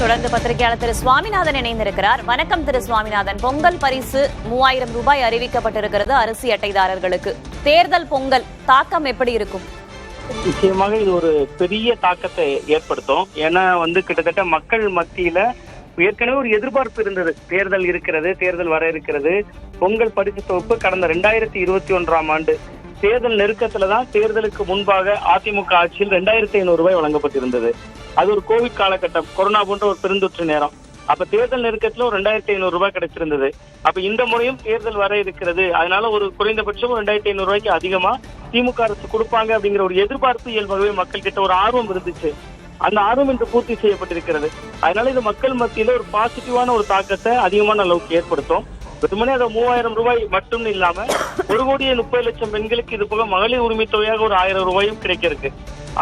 தொடர்ந்து பத்திரிகையாளர் திரு சுவாமிநாதன் இணைந்திருக்கிறார். வணக்கம் திரு சுவாமிநாதன். பொங்கல் பரிசு 3000 ரூபாய் அறிவிக்கப்பட்டிருக்கிறது அரிசி அட்டைதாரர்களுக்கு. தேர்தல் பொங்கல் தாக்கம் எப்படி இருக்கும்? நிச்சயமாக இது ஒரு பெரிய தாக்கத்தை ஏற்படுத்தும். ஏன்னா கிட்டத்தட்ட மக்கள் மத்தியில ஏற்கனவே ஒரு எதிர்பார்ப்பு இருந்தது. தேர்தல் இருக்கிறது, தேர்தல் வர இருக்கிறது. பொங்கல் பரிசு தொகுப்பு கடந்த 2021ஆம் ஆண்டு தேர்தல் நெருக்கத்துலதான் தேர்தலுக்கு முன்பாக அதிமுக ஆட்சியில் 2500 ரூபாய் வழங்கப்பட்டிருந்தது. அது ஒரு கோவிட் காலகட்டம், கொரோனா போன்ற ஒரு பெருந்தொற்று நேரம். அப்ப தேர்தல் நெருக்கத்துல ஒரு 2500 ரூபாய் கிடைச்சிருந்தது. அப்ப இந்த முறையும் தேர்தல் வர இருக்கிறது, அதனால ஒரு குறைந்தபட்சம் 2500 ரூபாய்க்கு அதிகமா திமுக அரசு கொடுப்பாங்க அப்படிங்கிற ஒரு எதிர்பார்ப்பு இயல்பாகவே மக்கள் கிட்ட ஒரு ஆர்வம் இருந்துச்சு. அந்த ஆர்வம் இன்று பூர்த்தி செய்யப்பட்டிருக்கிறது. அதனால இது மக்கள் மத்தியில ஒரு பாசிட்டிவான ஒரு தாக்கத்தை அதிகமான அளவுக்கு ஏற்படுத்தும். வெறுமனே அதை 3000 ரூபாய் மட்டும் இல்லாம 1,30,00,000 பெண்களுக்கு இது போக மகளிர் உரிமை தொகையாக ஒரு 1000 ரூபாயும் கிடைக்க இருக்கு.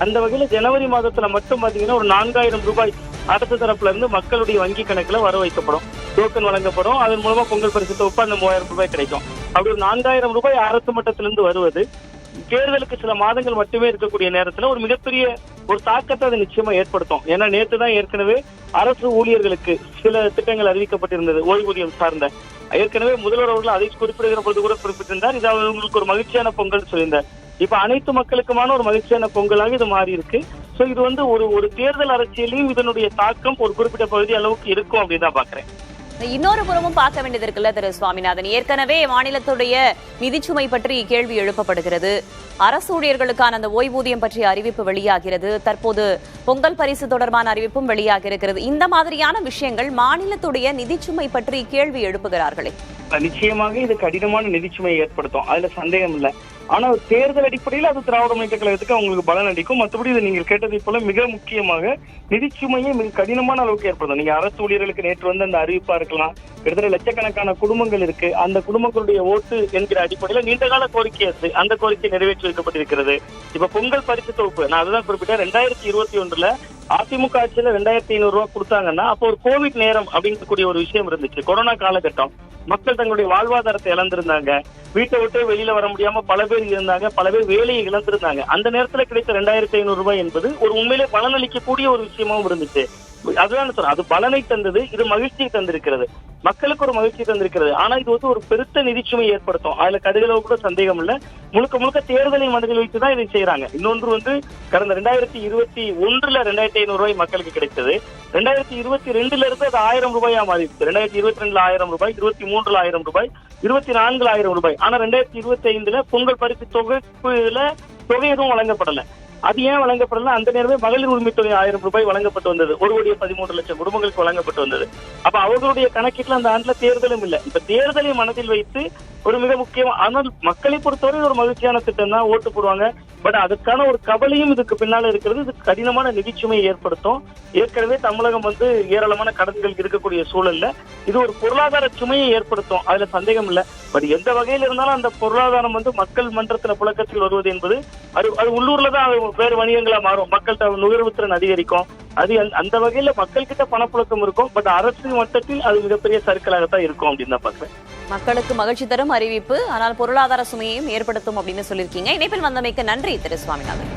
அந்த வகையில ஜனவரி மாதத்துல மட்டும் பாத்தீங்கன்னா ஒரு 4000 ரூபாய் அரசு தரப்புல இருந்து மக்களுடைய வங்கி கணக்குல வர வைக்கப்படும், டோக்கன் வழங்கப்படும். அதன் மூலமா பொங்கல் பரிசு தொகுப்பு அந்த 3000 ரூபாய் கிடைக்கும். அப்படி ஒரு 4000 ரூபாய் அரசு மட்டத்திலிருந்து வருவது தேர்தலுக்கு சில மாதங்கள் மட்டுமே இருக்கக்கூடிய நேரத்துல ஒரு மிகப்பெரிய ஒரு தாக்கத்தை அது நிச்சயமா ஏற்படுத்தும். ஏன்னா நேற்றுதான் ஏற்கனவே அரசு ஊழியர்களுக்கு சில திட்டங்கள் அறிவிக்கப்பட்டிருந்தது, ஓய்வூதியம் சார்ந்த. ஏற்கனவே முதல்வர் அவர்கள் அதை குறிப்பிடுகிற பொழுது கூட குறிப்பிட்டிருந்தார், இது அவங்களுக்கு ஒரு மகிழ்ச்சியான பொங்கல் சொல்லியிருந்தார். இப்ப அனைத்து மக்களுக்குமான ஒரு மகிழ்ச்சியான பொங்கலாக இது மாறி இருக்கு. சோ இது ஒரு தேர்தல் அரசியலையும் இதனுடைய தாக்கம் ஒரு குறிப்பிட்ட பகுதி அளவுக்கு இருக்கும் அப்படின்னு தான் பாக்குறேன். இன்னொரு புறமும் பார்க்க வேண்டியது இருக்குல்ல திரு சுவாமிநாதன். ஏற்கனவே மாநிலத்துடைய நிதிச்சுமை பற்றி கேள்வி எழுப்பப்படுகிறது. அரசு ஊழியர்களுக்கான அந்த ஓய்வூதியம் பற்றிய அறிவிப்பு வெளியாகிறது. தற்போது பொங்கல் பரிசு தொடர்பான அறிவிப்பும் வெளியாக இருக்கிறது. இந்த மாதிரியான விஷயங்கள் மாநிலத்துடைய நிதிச்சுமை பற்றி கேள்வி எழுப்புகிறார்களே. நிச்சயமாக இது கடினமான நிதிச்சுமையை ஏற்படுத்தும், அதுல சந்தேகம் இல்லை. ஆனா தேர்தல் அடிப்படையில் அது திராவிட முன்னேற்ற கழகத்துக்கு அவங்களுக்கு பலன் அளிக்கும். மற்றபடி இது நீங்கள் கேட்டதை போல மிக முக்கியமாக நிதிச்சுமையை மிக கடினமான அளவுக்கு ஏற்படுத்தும். நீங்க அரசு ஊழியர்களுக்கு நேற்று அந்த அறிவிப்பா இருக்கலாம், கிட்டத்தட்ட லட்சக்கணக்கான குடும்பங்கள் இருக்கு. அந்த குடும்பங்களுடைய ஓட்டு என்கிற அடிப்படையில நீண்டகால கோரிக்கை அந்த கோரிக்கை நிறைவேற்றி வைக்கப்பட்டிருக்கிறது. இப்ப பொங்கல் பரிசு தொகுப்பு நான் அதுதான் குறிப்பிட்டேன். 2021ல அதிமுக ஆட்சியில 2500 ரூபாய் கொடுத்தாங்கன்னா அப்போ ஒரு கோவிட் நேரம் அப்படிங்கக்கூடிய ஒரு விஷயம் இருந்துச்சு. கொரோனா காலகட்டம், மக்கள் தங்களுடைய வாழ்வாதாரத்தை இழந்திருந்தாங்க, வீட்டை விட்டு வெளியில வர முடியாம பல பேர் இருந்தாங்க, பல பேர் வேலையை இழந்திருந்தாங்க. அந்த நேரத்துல கிடைத்த 2500 ரூபாய் என்பது ஒரு உண்மையிலே பலனளிக்கக்கூடிய ஒரு விஷயமாவும் இருந்துச்சு. அதுதான் சொல்றேன், அது பலனை தந்தது, இது மகிழ்ச்சியை தந்திருக்கிறது, மக்களுக்கு ஒரு மகிழ்ச்சி தந்திருக்கிறது. ஆனா இது ஒரு பெருத்த நிதிச்சுமை ஏற்படுத்தும், அதுல கடுகளவு கூட சந்தேகம் இல்ல. முழுக்க முழுக்க தேர்தலை மனதில் வைத்துதான் இதை செய்யறாங்க. இன்னொன்று கடந்த 2021ல 2500 ரூபாய் மக்களுக்கு கிடைத்தது. 2022ல இருந்து அது 1000 ரூபாயா மாறிடுச்சு. 2022ல 1000 ரூபாய், 23ல 1000 ரூபாய், 24ல 1000 ரூபாய். ஆனா 2025ல பொங்கல் பரிசு தொகுப்புல தொகை எதுவும் வழங்கப்படல. அது ஏன் வழங்கப்படல? அந்த நேரமே மகளிர் உரிமை தொகை 1000 ரூபாய் வழங்கப்பட்டு வந்தது. 1,13,00,000 குடும்பங்களுக்கு வழங்கப்பட்டு வந்தது. அப்ப அவர்களுடைய கணக்கீட்டுல அந்த ஆண்டுல தேர்தலும் இல்லை. இப்ப தேர்தலை மனதில் வைத்து ஒரு மிக முக்கியம். ஆனால் மக்களை பொறுத்தவரை ஒரு மகிழ்ச்சியான திட்டம் தான், ஓட்டு போடுவாங்க. பட் அதுக்கான ஒரு கவலையும் இதுக்கு பின்னால இருக்கிறது. இது கடினமான நிதிச்சுமையை ஏற்படுத்தும். ஏற்கனவே தமிழகம் ஏராளமான கடன்கள் இருக்கக்கூடிய சூழல்ல இது ஒரு பொருளாதார சுமையை ஏற்படுத்தும், அதுல சந்தேகம் இல்லை. பட் எந்த வகையில் இருந்தாலும் அந்த பொருளாதாரம் மக்கள் மன்றத்துல புழக்கத்தில் வருவது என்பது அது உள்ளூர்ல தான் வேறு வணிகங்களா மாறும். மக்கள் நுகர்வு திறன் அதிகரிக்கும். அது அந்த வகையில மக்கள் கிட்ட பணப்புழக்கம் இருக்கும். பட் அரசு மட்டத்தில் அது மிகப்பெரிய சர்க்கிளாகத்தான் இருக்கும் அப்படின்னு தான் பாக்குறேன். மக்களுக்கு மகிழ்ச்சி தரும் அறிவிப்பு, ஆனால் பொருளாதார சுமையையும் ஏற்படுத்தும் அப்படின்னு சொல்லியிருக்கீங்க. இணைப்பில் வந்தமைக்கு நன்றி திரு சுவாமிநாதன்.